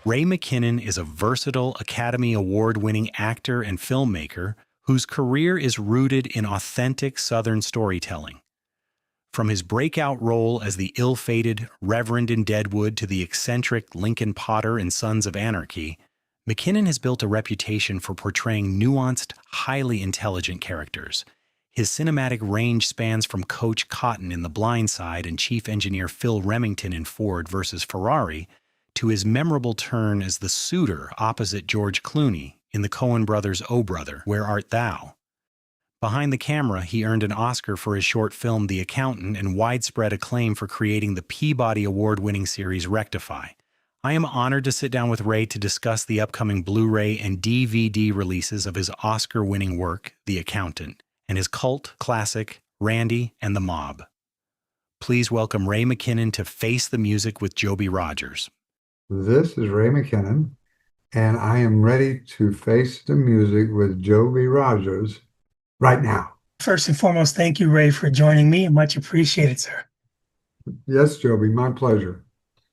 Ray McKinnon is a versatile Academy Award-winning actor and filmmaker whose career is rooted in authentic Southern storytelling. From his breakout role as the ill-fated Reverend in Deadwood to the eccentric Lincoln Potter in Sons of Anarchy, McKinnon has built a reputation for portraying nuanced, highly intelligent characters. His cinematic range spans from Coach Cotton in The Blind Side and Chief Engineer Phil Remington in Ford versus Ferrari, to his memorable turn as the suitor opposite George Clooney in the Coen brothers' O Brother, Where Art Thou? Behind the camera, he earned an Oscar for his short film The Accountant and widespread acclaim for creating the Peabody Award-winning series Rectify. I am honored to sit down with Ray to discuss the upcoming Blu-ray and DVD releases of his Oscar-winning work, The Accountant, and his cult classic, Randy and the Mob. Please welcome Ray McKinnon to Face the Music with Joby Rogers. This is Ray McKinnon, and I am ready to face the music with Joby Rogers right now. First and foremost, thank you, Ray, for joining me. Much appreciated, sir. Yes, Joby, my pleasure.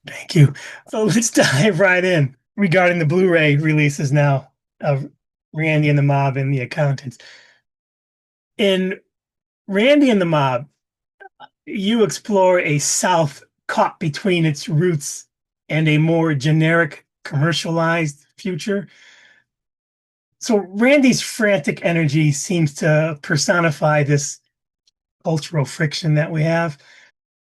Thank you. So let's dive right in regarding the Blu-ray releases now of Randy and the Mob and The Accountants. In Randy and the Mob, you explore a South caught between its roots and a more generic, commercialized future. So Randy's frantic energy seems to personify this cultural friction that we have.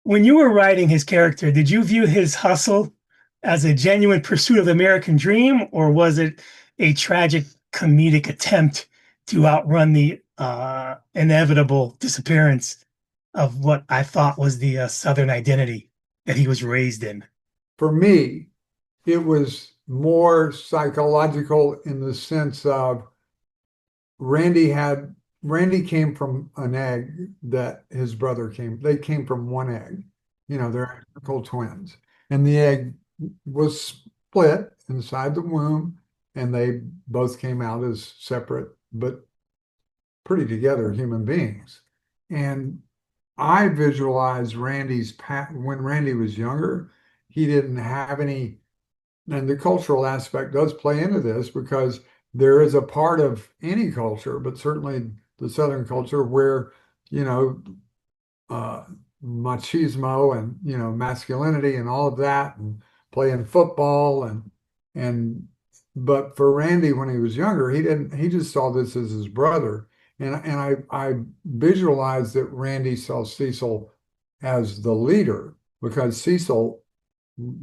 When you were writing his character, did you view his hustle as a genuine pursuit of the American dream, or was it a tragic comedic attempt to outrun the inevitable disappearance of what I thought was the Southern identity that he was raised in? For me, it was more psychological in the sense of Randy came from an egg that his brother they came from one egg. They're identical twins. And the egg was split inside the womb, and they both came out as separate, but pretty together human beings. And I visualized when Randy was younger, he didn't have any, and the cultural aspect does play into this because there is a part of any culture, but certainly the Southern culture where, machismo and, masculinity and all of that and playing football but for Randy, when he was younger, he just saw this as his brother. And I visualized that Randy saw Cecil as the leader because Cecil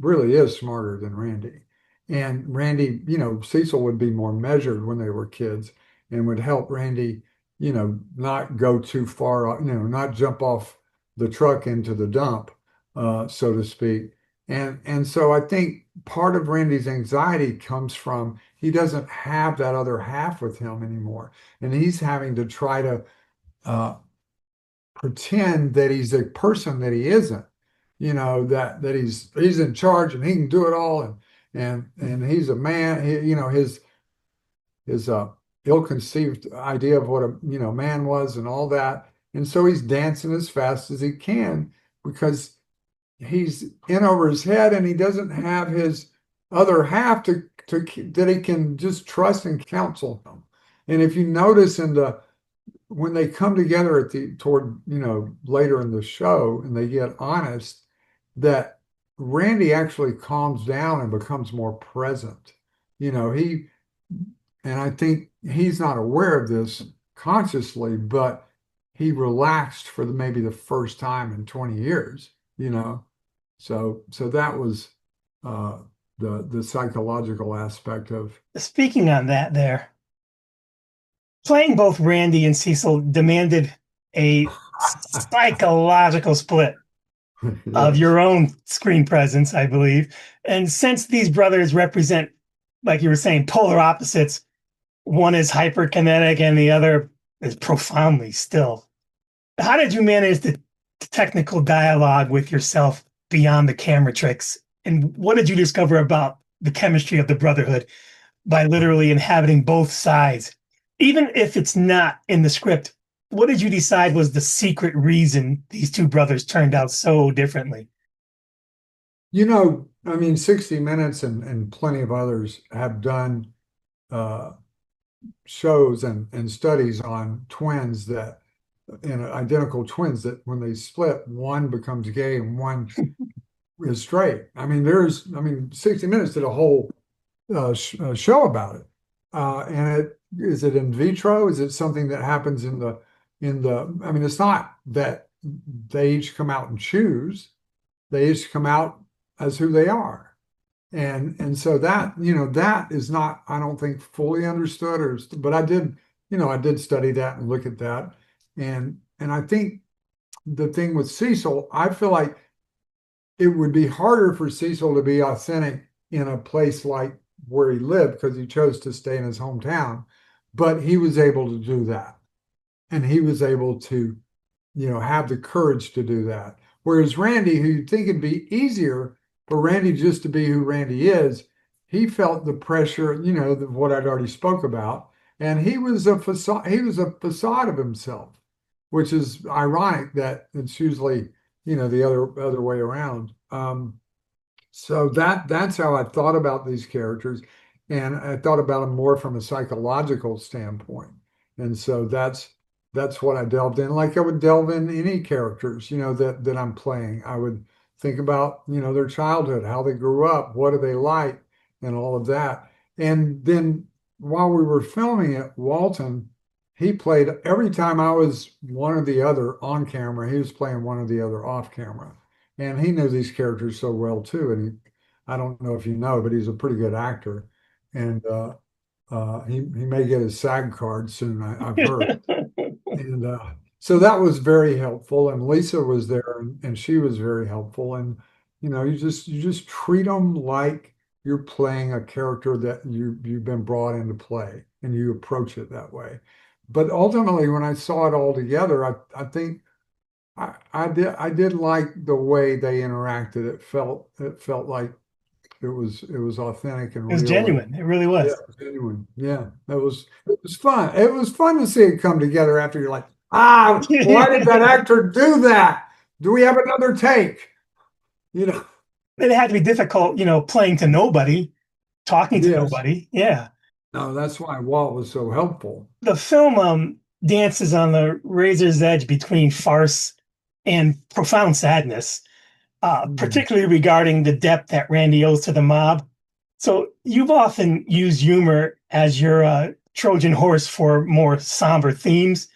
really is smarter than Randy. And Randy, Cecil would be more measured when they were kids and would help Randy, not go too far, not jump off the truck into the dump, so to speak. And so I think part of Randy's anxiety comes from he doesn't have that other half with him anymore. And he's having to try to pretend that he's a person that he isn't, that he's in charge and he can do it all and he's a man. His ill-conceived idea of what a man was and all that. And so he's dancing as fast as he can because he's in over his head and he doesn't have his other half that he can just trust and counsel him. And if you notice when they come together toward later in the show and they get honest, that Randy actually calms down and becomes more present. And I think he's not aware of this consciously, but he relaxed for maybe the first time in 20 years, So that was the psychological aspect of. Speaking on that there, playing both Randy and Cecil demanded a psychological split of your own screen presence, I believe. And since these brothers represent, like you were saying, polar opposites, one is hyperkinetic and the other is profoundly still. How did you manage the technical dialogue with yourself beyond the camera tricks? And what did you discover about the chemistry of the brotherhood by literally inhabiting both sides? Even if it's not in the script, what did you decide was the secret reason these two brothers turned out so differently? I mean, 60 Minutes and plenty of others have done uh, shows and studies on twins that, identical twins that when they split, one becomes gay and one is straight. I mean, 60 Minutes did a whole show about it. And is it in vitro? Is it something that happens I mean, it's not that they each come out and choose. They each come out as who they are. And so that, that is not, I don't think, fully understood, but I did study that and look at that. And I think the thing with Cecil, I feel like it would be harder for Cecil to be authentic in a place like where he lived because he chose to stay in his hometown, but he was able to do that. And he was able to, have the courage to do that. Whereas Randy, who you'd think it'd be easier for Randy just to be who Randy is, he felt the pressure, what I'd already spoke about. And he was a facade of himself, which is ironic that it's usually, the other way around. So that's how I thought about these characters, and I thought about them more from a psychological standpoint. And so that's what I delved in. Like I would delve in any characters, that I'm playing. I would think about, their childhood, how they grew up, what do they like, and all of that. And then while we were filming it, Walton, he played every time I was one or the other on camera, he was playing one or the other off camera. And he knew these characters so well too. And I don't know if you know, but he's a pretty good actor. And he may get his SAG card soon, I've heard. And so that was very helpful. And Lisa was there, and she was very helpful. And you just treat them like you're playing a character that you've been brought in to play, and you approach it that way. But ultimately, when I saw it all together, I think I did like the way they interacted. It felt like it was authentic and It was real, and genuine. It really yeah, was. genuine. Yeah, it was fun. It was fun to see it come together after you're like, why did that actor do that? Do we have another take? You know, It had to be difficult, playing to nobody, talking to yes. nobody. Yeah. No, that's why Walt was so helpful. The film dances on the razor's edge between farce and profound sadness, Mm. particularly regarding the debt that Randy owes to the mob. So you've often used humor as your Trojan horse for more somber themes.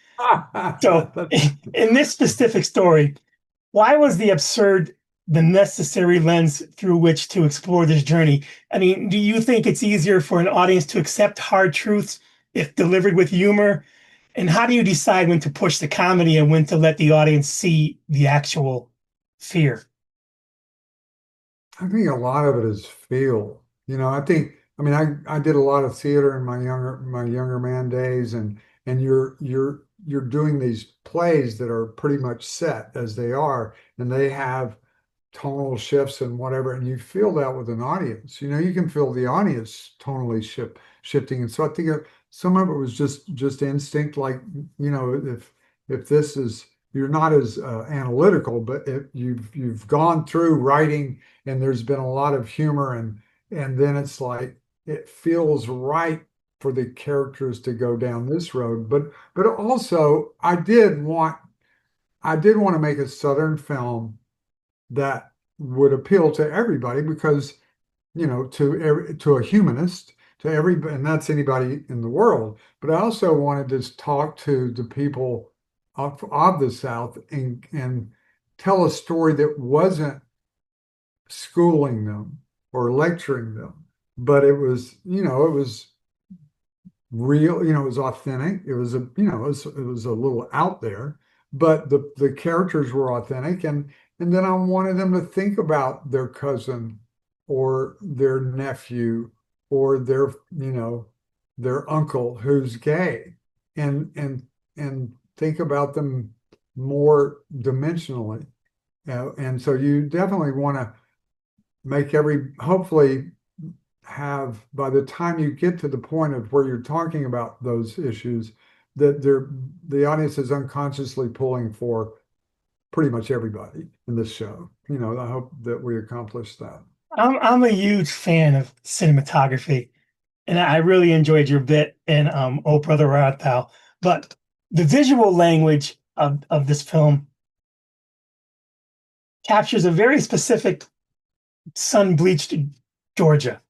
So in this specific story, why was the absurd the necessary lens through which to explore this journey? I mean, do you think it's easier for an audience to accept hard truths if delivered with humor? And how do you decide when to push the comedy and when to let the audience see the actual fear? I think a lot of it is feel. I did a lot of theater in my younger man days, and you're doing these plays that are pretty much set as they are, and they have tonal shifts and whatever, and you feel that with an audience. You can feel the audience tonally shifting, and so I think some of it was just instinct. Like, if this is you're not as analytical, but if you've gone through writing and there's been a lot of humor, and then it's like it feels right for the characters to go down this road. But also I did want to make a Southern film that would appeal to everybody because, to a humanist, to everybody, and that's anybody in the world. But I also wanted to talk to the people of the South, and tell a story that wasn't schooling them or lecturing them, but it was real. It was authentic. It was a little out there, but the characters were authentic, and then I wanted them to think about their cousin or their nephew or their uncle who's gay, and think about them more dimensionally. And so you definitely want to hopefully have, by the time you get to the point of where you're talking about those issues, that the audience is unconsciously pulling for pretty much everybody in this show. I hope that we accomplish that. I'm a huge fan of cinematography, and I really enjoyed your bit in Oh Brother Where Art Thou. But the visual language of this film captures a very specific sun-bleached Georgia.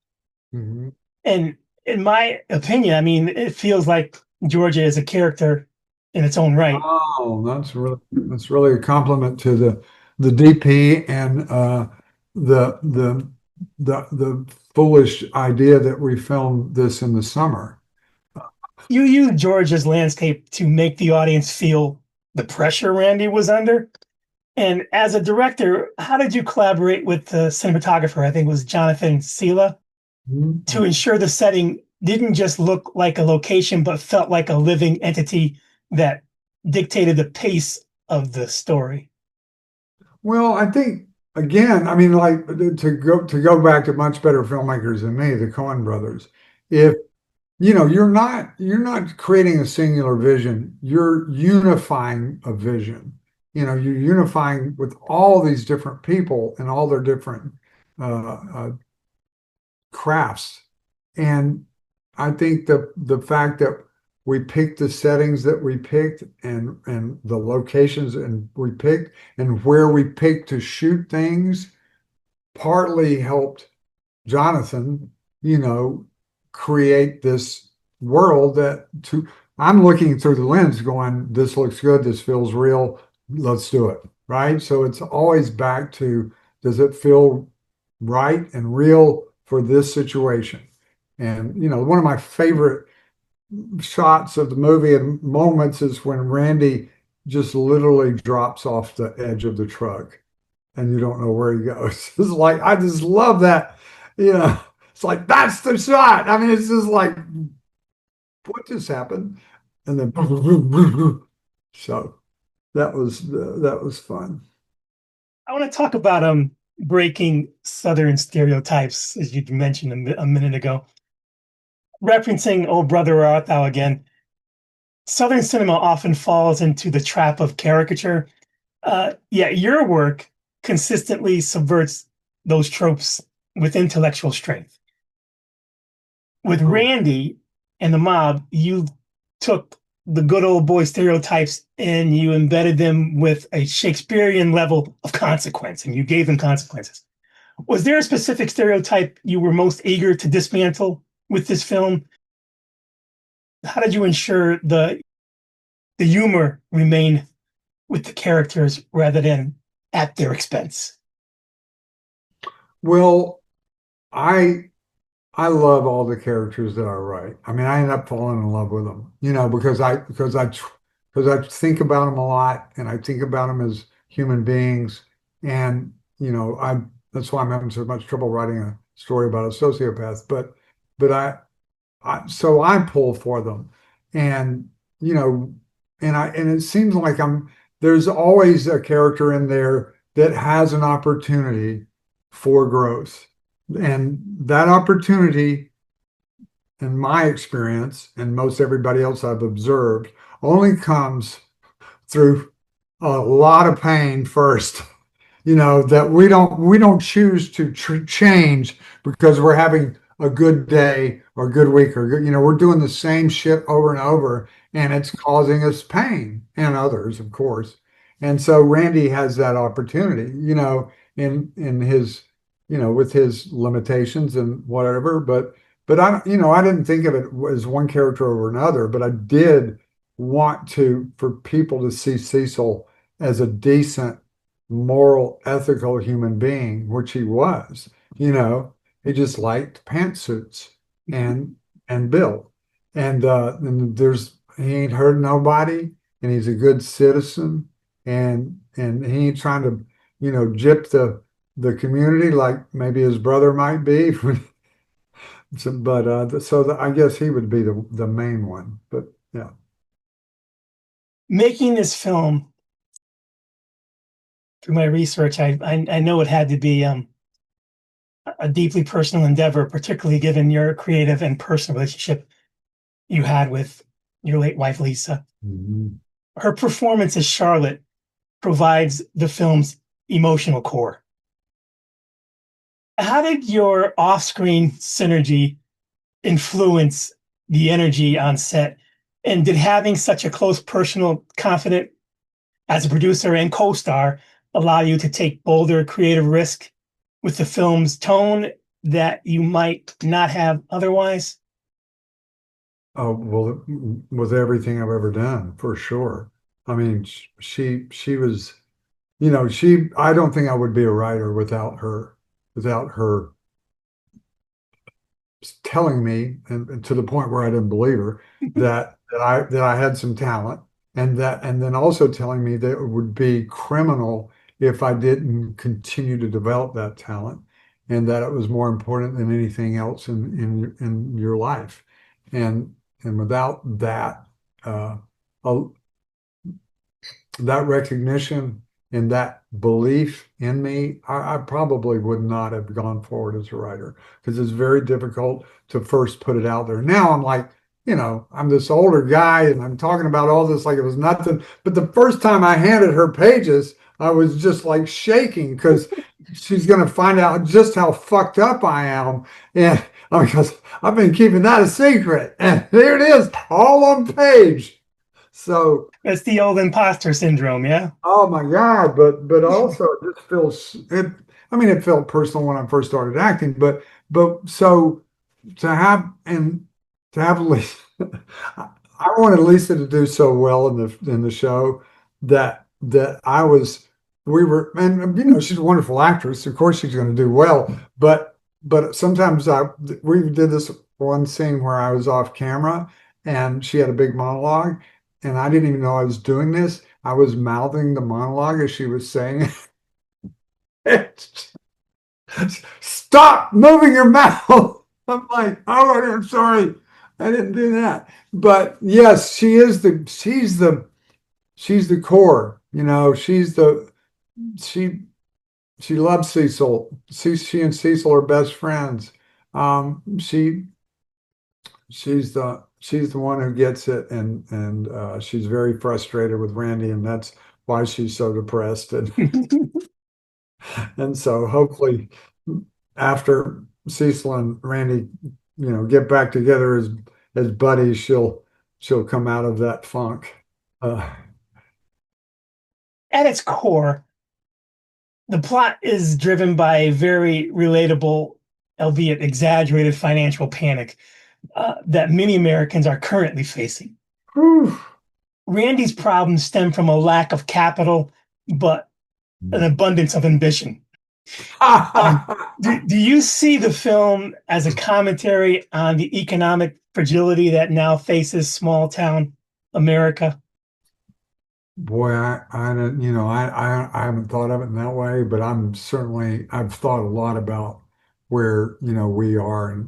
Mm-hmm. And in my opinion, I mean, it feels like Georgia is a character in its own right. Oh, that's really a compliment to the DP and the the the foolish idea that we filmed this in the summer. You use Georgia's landscape to make the audience feel the pressure Randy was under. And as a director, how did you collaborate with the cinematographer? I think it was Jonathan Sela, Mhm. to ensure the setting didn't just look like a location, but felt like a living entity that dictated the pace of the story. Well, I think again, I mean, like to go back to much better filmmakers than me, the Coen brothers. If you're not creating a singular vision, you're unifying a vision. You're unifying with all these different people and all their different crafts. And I think the fact that we picked the settings that we picked and the locations and we picked and where we picked to shoot things partly helped Jonathan, create this world I'm looking through the lens going, this looks good, this feels real, let's do it. Right. So it's always back to, does it feel right and real for this situation? And, one of my favorite shots of the movie and moments is when Randy just literally drops off the edge of the truck and you don't know where he goes. It's like, I just love that. It's like, that's the shot. I mean, it's just like, what just happened? And then, so that was fun. I want to talk about breaking Southern stereotypes, as you mentioned a minute ago. Referencing Oh Brother Where Art Thou again, Southern cinema often falls into the trap of caricature. Yet your work consistently subverts those tropes with intellectual strength. With Oh, Randy and the mob, you took the good old boy stereotypes and you embedded them with a Shakespearean level of consequence, and you gave them consequences. Was there a specific stereotype you were most eager to dismantle with this film? How did you ensure the humor remained with the characters rather than at their expense? well, I I love all the characters that I write. I mean, I end up falling in love with them, because I think about them a lot, and I think about them as human beings, and I that's why I'm having so much trouble writing a story about a sociopath. But so I pull for them, and you know, and it seems like there's always a character in there that has an opportunity for growth, and that opportunity, in my experience, and most everybody else I've observed, only comes through a lot of pain first. That we don't choose to change because we're having a good day or a good week or good, we're doing the same shit over and over, and it's causing us pain and others, of course. And so Randy has that opportunity, in his, with his limitations and whatever. But I didn't think of it as one character over another, but I did want for people to see Cecil as a decent, moral, ethical human being, which he was. You know, he just liked pantsuits and Bill. And he ain't hurt nobody, and he's a good citizen, and he ain't trying to, gyp the community like maybe his brother might be. I guess he would be the main one. But yeah. Making this film, through my research, I know it had to be a deeply personal endeavor, particularly given your creative and personal relationship you had with your late wife, Lisa. Mhm. Her performance as Charlotte provides the film's emotional core. How did your off-screen synergy influence the energy on set? And did having such a close personal confidant as a producer and co-star allow you to take bolder creative risk with the film's tone that you might not have otherwise? Oh, well, with everything I've ever done, for sure. I mean, she was, I don't think I would be a writer without her telling me, and to the point where I didn't believe her, that I had some talent, and then also telling me that it would be criminal if I didn't continue to develop that talent, and that it was more important than anything else in your life. And without uh, uh, that recognition and that belief in me, I probably would not have gone forward as a writer, because it's very difficult to first put it out there. Now I'm like, I'm this older guy and I'm talking about all this like it was nothing. But the first time I handed her pages, I was just like shaking, because she's going to find out just how fucked up I am. And because I've been keeping that a secret. And there it is, all on page. So, That's the old imposter syndrome, yeah? oh my God, but also it just feels it. I mean, it felt personal when I first started acting, but so and to have Lisa, I wanted Lisa to do so well in the show that I was. We were, and she's a wonderful actress. Of course, she's going to do well. But sometimes we did this one scene where I was off camera and she had a big monologue, and I didn't even know I was doing this. I was mouthing the monologue as she was saying it. Stop moving your mouth. I'm like, oh, I'm sorry. I didn't do that. But yes, she's the core. She she loves Cecil. She and Cecil are best friends. She she's the one who gets it, and she's very frustrated with Randy, and that's why she's so depressed. And so hopefully after Cecil and Randy, get back together as buddies, she'll come out of that funk. Uh, At its core, the plot is driven by a very relatable, albeit exaggerated, financial panic that many Americans are currently facing. whew. Randy's problems stem from a lack of capital, but an abundance of ambition. Do you see the film as a commentary on the economic fragility that now faces small town America? Boy, I don't, I haven't thought of it in that way, but I've thought a lot about where, we are,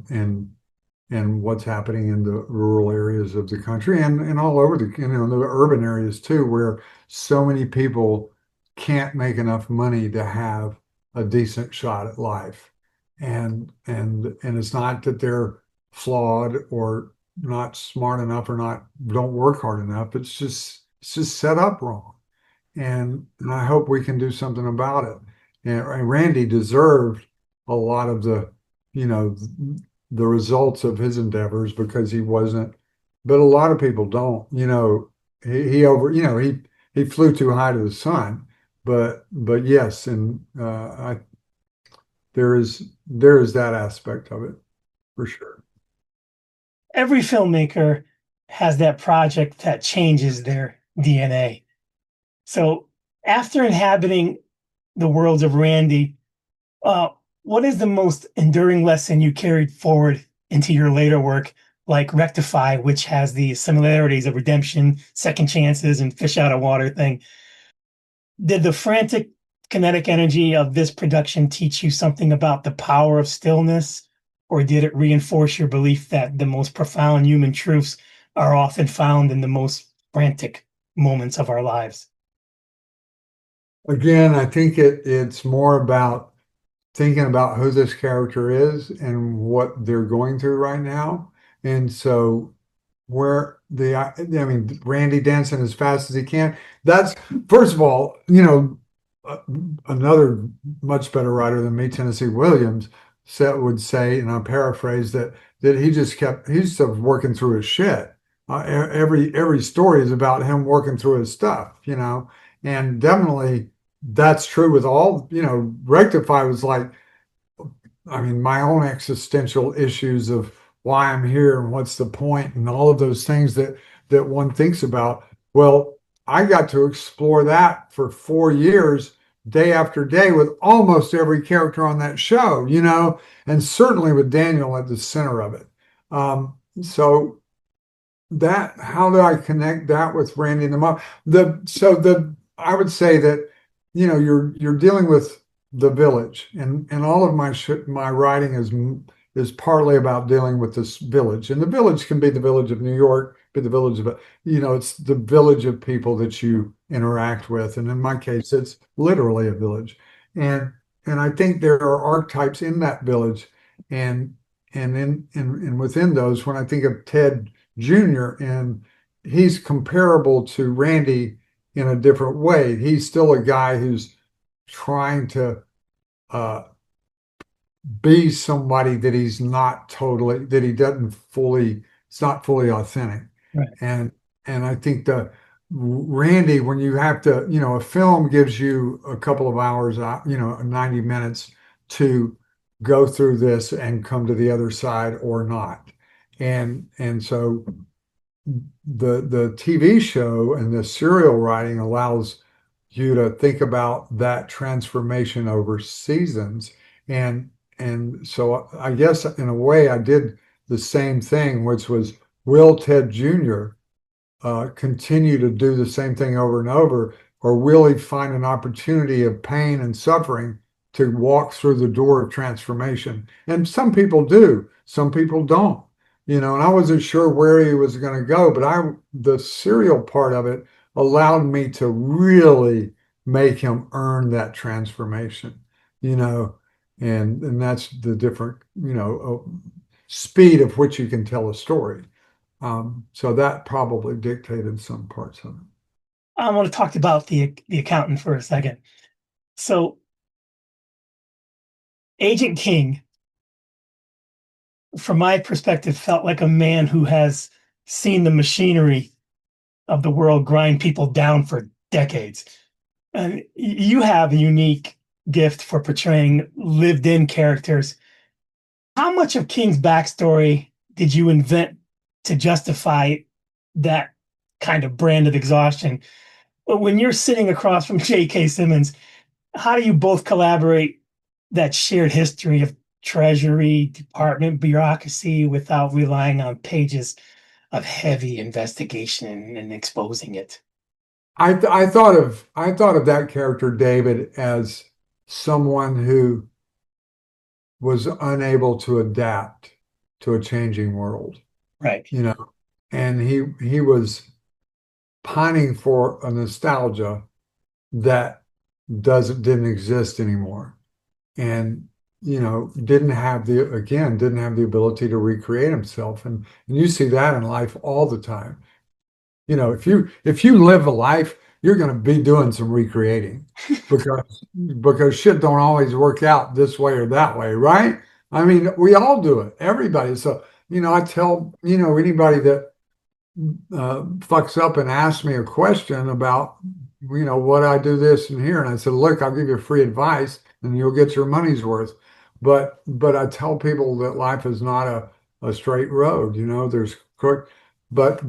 and what's happening in the rural areas of the country, and all over the urban areas too, where so many people can't make enough money to have a decent shot at life. And it's not that they're flawed or not smart enough or not don't work hard enough. It's just set up wrong. And I hope we can do something about it. And Randy deserved a lot of you know, the results of his endeavors, because he wasn't, but a lot of people don't. He over, he flew too high to the sun. But yes, and there is that aspect of it for sure. Every filmmaker has that project that changes their DNA. So after inhabiting the worlds of Randy, uh, what is the most enduring lesson you carried forward into your later work, like Rectify, which has the similarities of redemption, second chances, and fish out of water thing? Did the frantic kinetic energy of this production teach you something about the power of stillness, or did it reinforce your belief that the most profound human truths are often found in the most frantic moments of our lives? Again, I think it's more about thinking about who this character is and what they're going through right now. And so where I mean, Randy dancing as fast as he can. That's, first of all, you know, uh, another much better writer than me, Tennessee Williams, would say, and I paraphrase that he's just working through his shit. Every story is about him working through his stuff, you know, and definitely that's true with all, you know, Rectify was like, I mean, my own existential issues of why I'm here and what's the point and all of those things that one thinks about. Well, I got to explore that for 4 years, day after day, with almost every character on that show, you know, and certainly with Daniel at the center of it. So that, how do I connect that with Randy and the Mob? I would say that, you know, you're dealing with the village, and all of my writing is partly about dealing with this village, and the village can be the village of New York, be the village of, you know, it's the village of people that you interact with, and in my case, it's literally a village, and I think there are archetypes in that village, and and within those, when I think of Ted Jr., and he's comparable to Randy in a different way. He's still a guy who's trying to uh, be somebody that he's not totally, that he doesn't fully, it's not fully authentic. Right. And I think the Randy, when you have to, you know, a film gives you a couple of hours, you know, 90 minutes to go through this and come to the other side or not. And so the TV show and the serial writing allows you to think about that transformation over seasons. And so I guess in a way I did the same thing, which was, will Ted Jr. Continue to do the same thing over and over, or will he find an opportunity of pain and suffering to walk through the door of transformation? And some people do, some people don't, you know, and I wasn't sure where he was going to go, but the serial part of it allowed me to really make him earn that transformation, you know, and that's the different, you know, speed of which you can tell a story. So that probably dictated some parts of it. I want to talk about the accountant for a second. So Agent King, from my perspective, felt like a man who has seen the machinery of the world grind people down for decades. And you have a unique gift for portraying lived-in characters. How much of King's backstory did you invent to justify that kind of brand of exhaustion? But when you're sitting across from J.K. Simmons, how do you both collaborate that shared history of Treasury Department bureaucracy without relying on pages of heavy investigation and exposing it? I thought of that character David as someone who was unable to adapt to a changing world, Right. you know, and he was pining for a nostalgia that didn't exist anymore, and you know, didn't have the ability to recreate himself, and you see that in life all the time. You know, if you live a life, you're going to be doing some recreating, because shit don't always work out this way or that way, right? I mean, we all do it, everybody. So, you know, I tell, you know, anybody that fucks up and asks me a question about, you know, what I do this and here, and I said, look, I'll give you free advice and you'll get your money's worth. But I tell people that life is not a straight road, you know, there's crook, but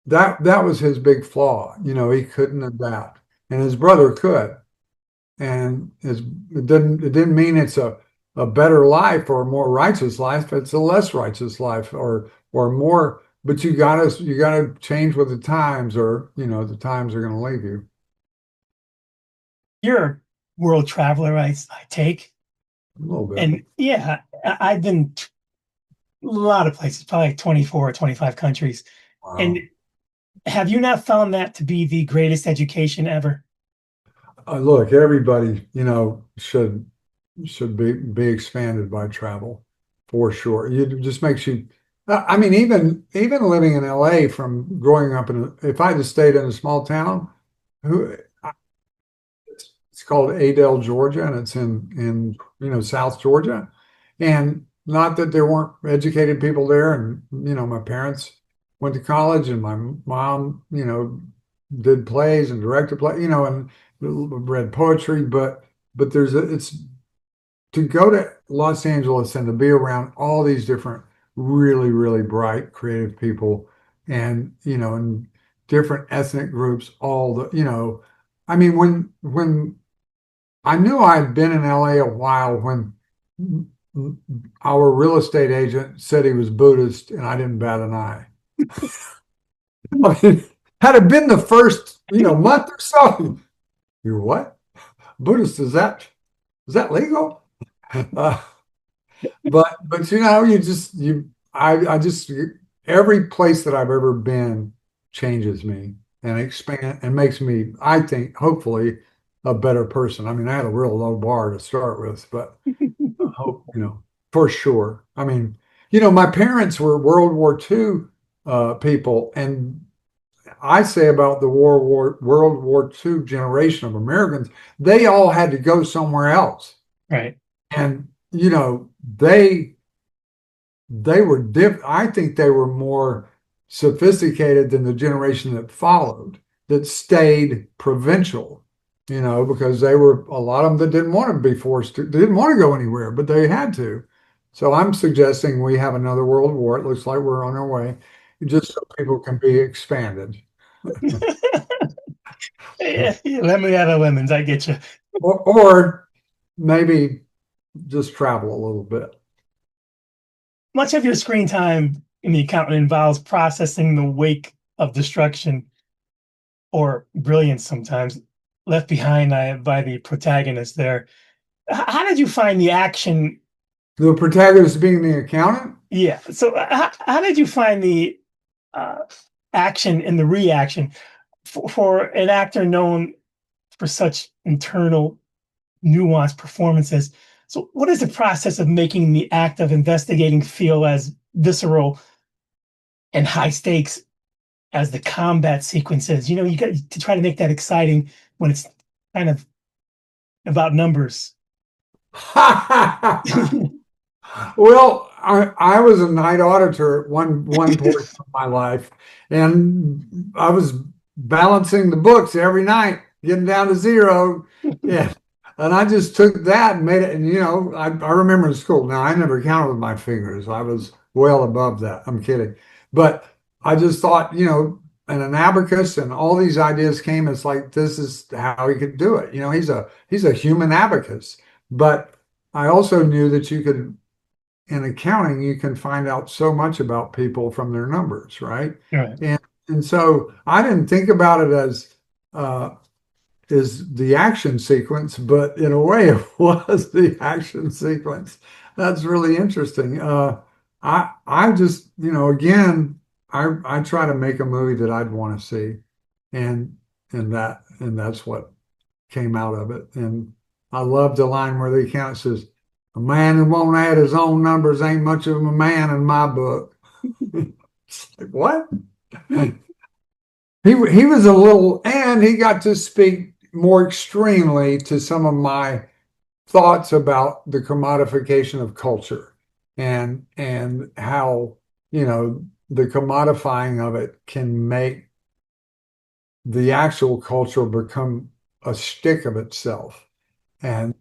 that was his big flaw. You know, he couldn't adapt, and his brother could. And it didn't mean it's a better life or a more righteous life. It's a less righteous life, or more. But you gotta change with the times, or you know the times are going to leave you. You're a world traveler, I take. A little bit. And yeah, I've been a lot of places, probably 24 or 25 countries. Wow. And have you not found that to be the greatest education ever? Look, everybody, you know, should be expanded by travel, for sure. It just makes you I mean, even living in LA from growing up if I just stayed in a small town, who it's called Adel, Georgia, and it's in South Georgia. And not that there weren't educated people there, and my parents went to college, and my mom, did plays and directed play, and read poetry, but it's to go to Los Angeles and to be around all these different really, really bright, creative people and, and different ethnic groups, I mean, when I knew I had been in LA a while when our real estate agent said he was Buddhist and I didn't bat an eye. I mean, had it been the first, month or so, you're what? Buddhist, is that legal? Uh, but I just every place that I've ever been changes me and expand and makes me, I think, hopefully a better person. I mean, I had a real low bar to start with, but I hope, for sure. I mean, my parents were World War II people, and I say about the World War II generation of Americans, they all had to go somewhere else. Right. And they were I think they were more sophisticated than the generation that followed, that stayed provincial, because they were a lot of them that didn't want to be forced to, they didn't want to go anywhere, but they had to. So I'm suggesting we have another world war. It looks like we're on our way, just so people can be expanded. Yeah, lemon out of lemons. I get you. Or maybe just travel a little bit. Much of your screen time in The Accountant involves processing the wake of destruction or brilliance sometimes left behind by the protagonist there. How did you find the action? The protagonist being the accountant? Yeah. So how did you find the uh, action and the reaction for an actor known for such internal, nuanced performances? So what is the process of making the act of investigating feel as visceral and high stakes as the combat sequences? You got to try to make that exciting when it's kind of about numbers. Well, I was a night auditor at one portion of my life, and I was balancing the books every night, getting down to zero. Yeah. And I just took that and made it. And, I remember in school, now I never counted with my fingers. I was well above that. I'm kidding. But I just thought, and an abacus and all these ideas came. It's like, this is how he could do it. He's a human abacus. But I also knew that in accounting, you can find out so much about people from their numbers, right? Right. And so I didn't think about it as the action sequence, but in a way it was the action sequence. That's really interesting. I just, again, I try to make a movie that I'd want to see. And that's what came out of it. And I love the line where the accountant says, "A man who won't add his own numbers ain't much of a man in my book." It's like, what? He was a little, and he got to speak more extremely to some of my thoughts about the commodification of culture and how, the commodifying of it can make the actual culture become a stick of itself. And,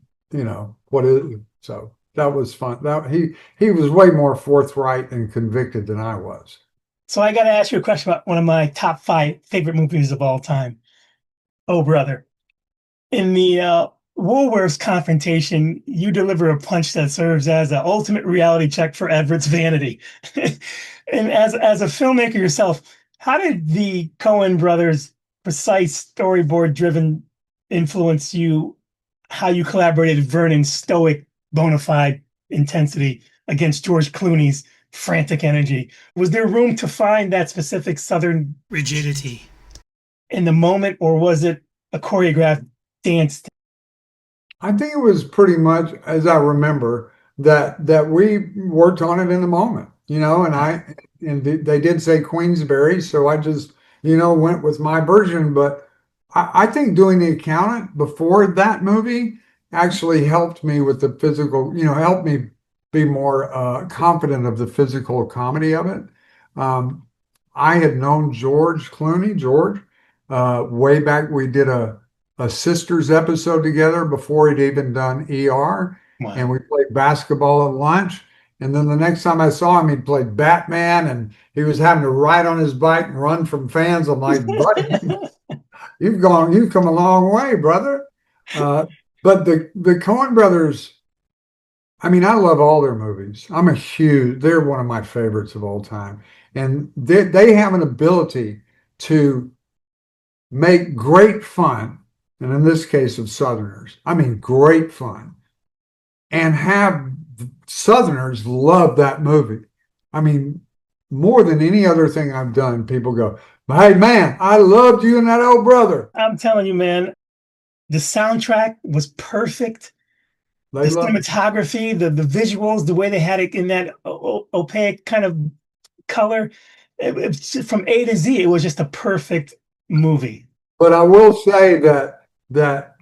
what is so that was fun. That he was way more forthright and convicted than I was. So I got to ask you a question about one of my top 5 favorite movies of all time. Oh, brother. In the Woolworths confrontation, you deliver a punch that serves as an ultimate reality check for Everett's vanity. And as a filmmaker yourself, how did the Coen brothers' precise storyboard-driven influence you? How you collaborated Vernon's stoic, bona fide intensity against George Clooney's frantic energy? Was there room to find that specific Southern rigidity in the moment, or was it a choreographed dance? I think it was pretty much, as I remember, that we worked on it in the moment. you know, they did say Queensberry, so I just, went with my version. But I think doing The Accountant before that movie actually helped me with the physical, helped me be more confident of the physical comedy of it. Um, I had known George, way back. We did a Sisters episode together before he'd even done ER, and Wow. we played basketball at lunch. And then the next time I saw him, he played Batman, and he was having to ride on his bike and run from fans. I'm like, buddy, you've come a long way, brother. Uh, but the Coen brothers, I mean, I love all their movies. They're one of my favorites of all time. And they have an ability to make great fun, and in this case of Southerners, I mean, great fun, and have Southerners love that movie. I mean, more than any other thing I've done, people go, hey, man, I loved you and that old brother. I'm telling you, man, the soundtrack was perfect. They The love it. cinematography, the visuals, the way they had it in that opaque kind of color, it's just from A to Z, it was just a perfect movie. But I will say that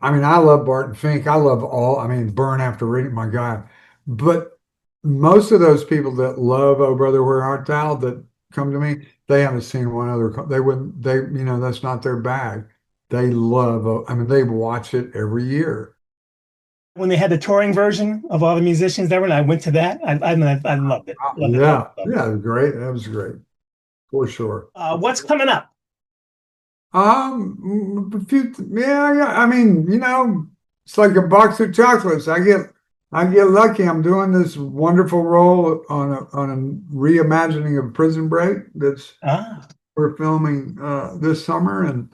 I mean I love Barton Fink. I love I mean Burn After Reading, my God. But most of those people that love Oh Brother Where Art Thou that come to me, they haven't seen one other. They wouldn't. That's not their bag. They love. I mean they watch it every year. When they had the touring version of all the musicians there, and I went to that, I loved it. Loved it, loved Yeah, it, loved it. yeah, it was great. That was great for sure. What's coming up? Yeah. I mean, it's like a box of chocolates. I get lucky. I'm doing this wonderful role on a reimagining of Prison Break that's Ah, we're filming this summer, and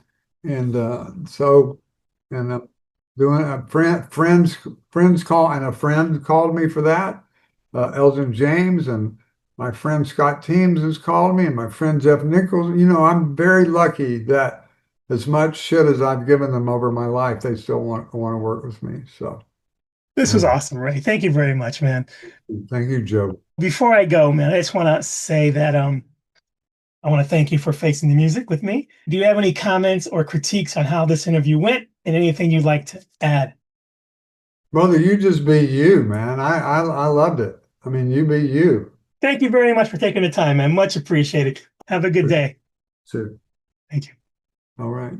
so and doing a friends call and a friend called me for that, Elgin James, and my friend Scott Teems has called me, and my friend Jeff Nichols. I'm very lucky that as much shit as I've given them over my life, they still want to work with me. So this was uh, awesome, Ray. Thank you very much, man. thank you, Joe. Before I go, man, I just want to say that I want to thank you for facing the music with me. Do you have any comments or critiques on how this interview went and anything you'd like to add? Brother, you just be you, man. I loved it. I mean, you be you. Thank you very much for taking the time, man. Much appreciated. Have a good day. So, Thank you. all right.